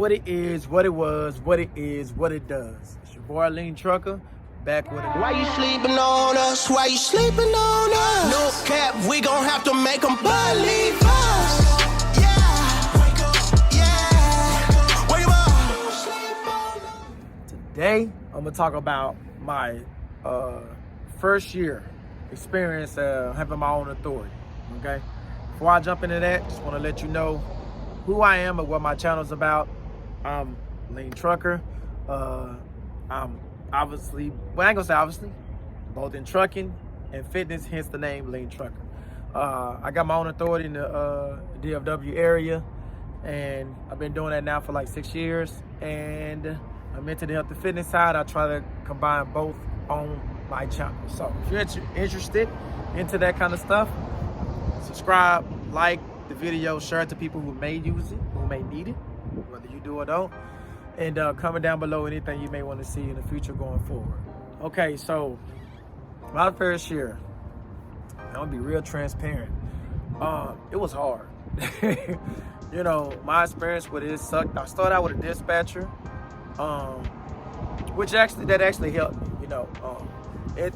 What it is, what it was, what it is, what it does. It's your boy Lean Trucker, back with it. Why you sleeping on us? Why you sleeping on us? No cap, we gon' have to make them believe us. Yeah, wake up, yeah, wake up. Today, I'm gonna talk about my first year experience having my own authority, okay? Before I jump into that, just wanna let you know who I am and what my channel's about. I'm Lean Trucker. I'm obviously, well, I ain't gonna say obviously, both in trucking and fitness, hence the name Lean Trucker. I got my own authority in the DFW area, and I've been doing that now for like 6 years. And I'm into the health and fitness side. I try to combine both on my channel. So if you're interested into that kind of stuff, subscribe, like the video, share it to people who may use it, who may need it, whether you do or don't. And comment down below anything you may want to see in the future going forward. Okay, so my first year, I'm gonna be real transparent. It was hard. You know, my experience with it sucked. I started out with a dispatcher, which actually helped me. You know, I'm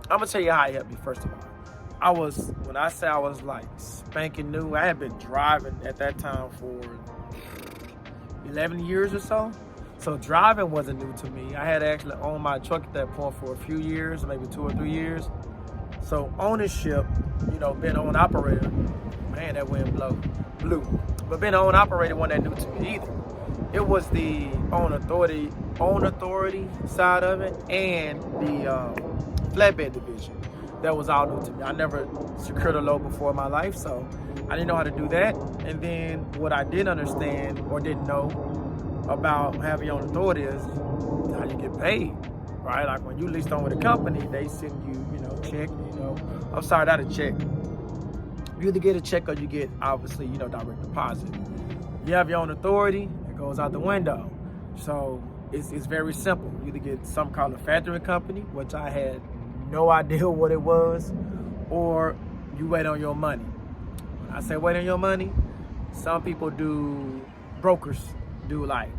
gonna tell you how it helped me. First of all, when I say I was like spanking new, I had been driving at that time for 11 years or so. So driving wasn't new to me. I had actually owned my truck at that point for a few years, maybe 2 or 3 years. So ownership, you know, being owner operator, man, that wind blew. But being owner operator wasn't that new to me either. It was the own authority side of it and the flatbed division. That was all new to me. I never secured a load before in my life, so I didn't know how to do that. And then what I didn't understand or didn't know about having your own authority is how you get paid, right? Like when you leased on with a company, they send you, you know, check, you know. I'm sorry, not a check. You either get a check or you get, obviously, you know, direct deposit. You have your own authority, it goes out the window. So it's very simple. You either get something called a factoring company, which I had no idea what it was, or you wait on your money. When I say wait on your money, some people brokers do like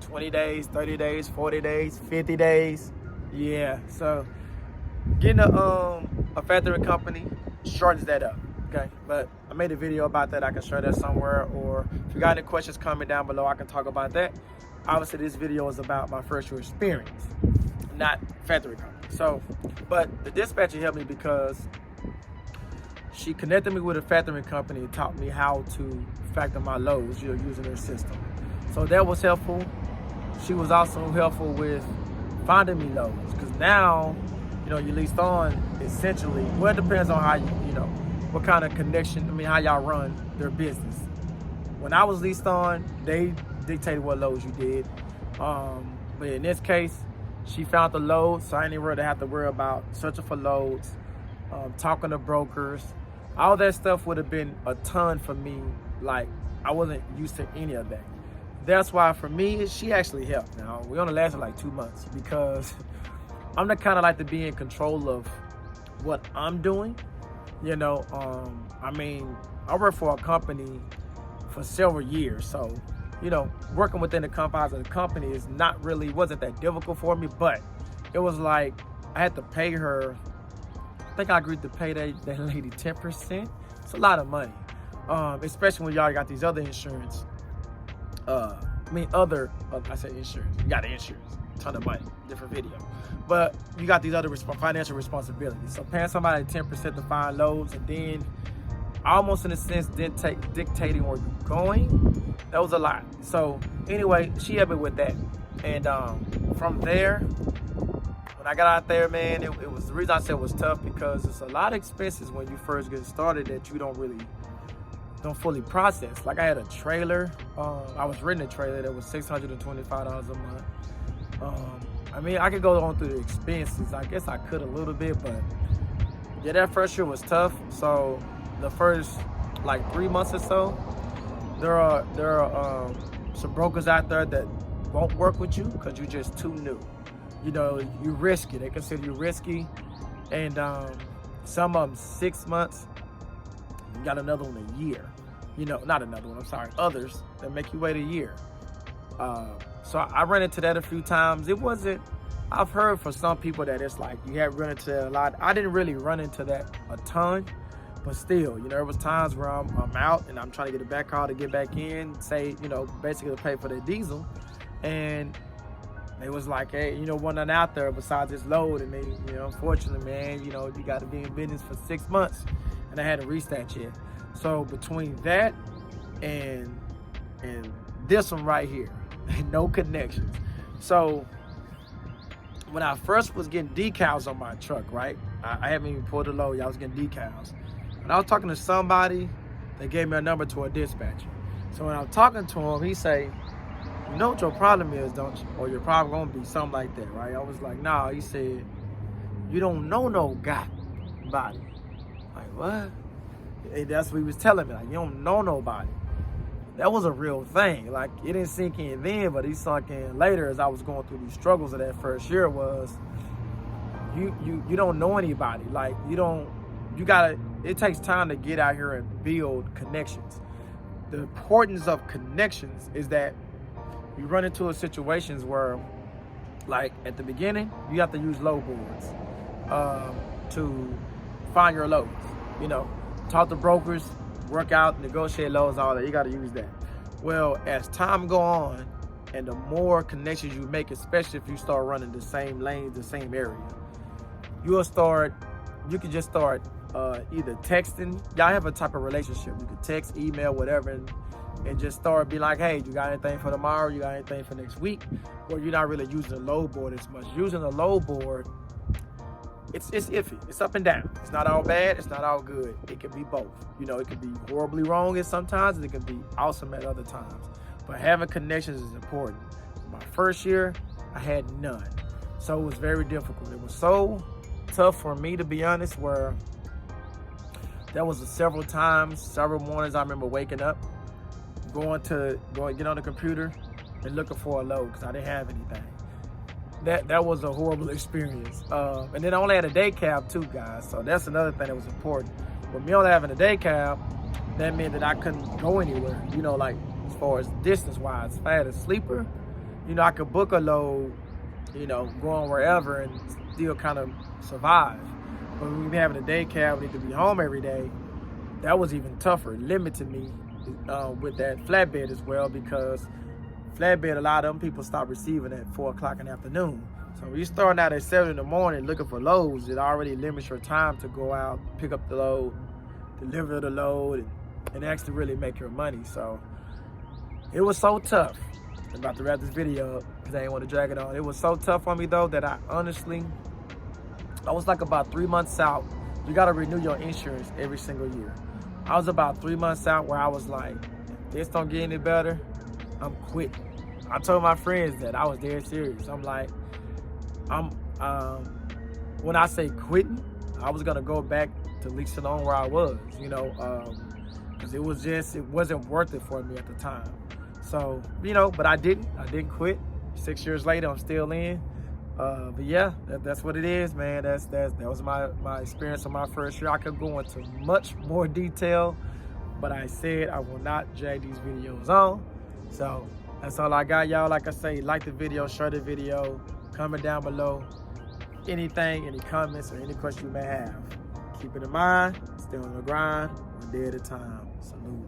20 days, 30 days, 40 days, 50 days. Yeah, so getting a factoring company shortens that up, okay? But I made a video about that. I can share that somewhere, or if you got any questions, comment down below. I can talk about that. Obviously, this video is about my first year experience, not factory company. So, but the dispatcher helped me because she connected me with a factoring company and taught me how to factor my loads, you know, using their system. So that was helpful. She was also helpful with finding me loads, because now, you know, you leased on essentially, well, it depends on how you know, what kind of connection, how y'all run their business. When I was leased on, they dictated what loads you did. But in this case, she found the loads, so I didn't really have to worry about searching for loads, talking to brokers. All that stuff would have been a ton for me. Like, I wasn't used to any of that. That's why for me, she actually helped. Now, we only lasted like 2 months because I'm the kind of like to be in control of what I'm doing. You know, I worked for a company for several years, so, you know, working within the confines of the company wasn't that difficult for me, but it was like I had to pay her. I think I agreed to pay that lady 10%. It's a lot of money, especially when y'all got these other insurance. I said insurance. You got the insurance, ton of money, different video. But you got these other financial responsibilities. So paying somebody 10% to find loads, and then almost in a sense dictating where you're going, that was a lot. So anyway, she helped me with that. And from there, when I got out there, man, it was, the reason I said it was tough, because it's a lot of expenses when you first get started that you don't fully process. Like I had a trailer, I was renting a trailer that was $625 a month. I could go on through the expenses. I guess I could a little bit, but yeah, that first year was tough. So the first like 3 months or so, there are some brokers out there that won't work with you because you're just too new. You know, you risky. They consider you risky, and some of them 6 months. You got another one a year. not another one, I'm sorry, others that make you wait a year. So I ran into that a few times. It wasn't, I've heard for some people that it's like you have run into that a lot. I didn't really run into that a ton, but still, there was times where I'm out and I'm trying to get a back call to get back in, say, basically to pay for the diesel. And they was like, hey, wasn't out there besides this load. And they, unfortunately, man, you got to be in business for 6 months. And I hadn't reached that yet. So between that and this one right here, no connections. So when I first was getting decals on my truck, right? I haven't even pulled the load. I was getting decals. And I was talking to somebody, they gave me a number to a dispatcher. So when I'm talking to him, he say, you know what your problem is, don't you? Or your problem gonna be something like that, right? I was like, nah. He said, you don't know no guy body. Like, what? And that's what he was telling me. Like, you don't know nobody. That was a real thing. Like, it didn't sink in then, but it sunk in later as I was going through these struggles of that first year. Was you don't know anybody. Like, it takes time to get out here and build connections. The importance of connections is that you run into situations where, like at the beginning, you have to use load boards to find your loads. Talk to brokers, work out, negotiate loads, all that. You got to use that. Well, as time go on, and the more connections you make, especially if you start running the same lanes, the same area, you can just start either texting. Y'all have a type of relationship. You can text, email, whatever, and just start be like, hey, you got anything for tomorrow? You got anything for next week? Or you're not really using the load board as much. Using the load board, it's iffy. It's up and down. It's not all bad. It's not all good. It can be both. It can be horribly wrong at sometimes, and it can be awesome at other times. But having connections is important. My first year, I had none. So it was very difficult. It was so tough for me, to be honest, where there was several mornings I remember waking up, going get on the computer and looking for a load because I didn't have anything. That was a horrible experience. And then I only had a day cab too, guys. So that's another thing that was important. With me only having a day cab, that meant that I couldn't go anywhere. Like as far as distance wise. If I had a sleeper, I could book a load, going wherever and still kind of survive. But when we having a day cab, we need to be home every day. That was even tougher. It limited me with that flatbed as well, because flatbed, a lot of them people stop receiving at 4 o'clock in the afternoon. So when you're starting out at 7 in the morning looking for loads, it already limits your time to go out, pick up the load, deliver the load, and actually really make your money. So it was so tough. I'm about to wrap this video up because I didn't want to drag it on. It was so tough on me though that I was like about 3 months out. You got to renew your insurance every single year. I was about 3 months out where I was like, if this don't get any better, I'm quitting. I told my friends that I was dead serious. I'm like, when I say quitting, I was gonna go back to lease alone where I was, because it wasn't worth it for me at the time. So, but I didn't quit. 6 years later, I'm still in. But yeah, that's what it is, man. That was my experience on my first year. I could go into much more detail, but I said I will not drag these videos on. So that's all I got, y'all. Like I say, like the video, share the video, comment down below. Any comments or any questions you may have. Keep it in mind, stay on the grind, one day at a time. Salute.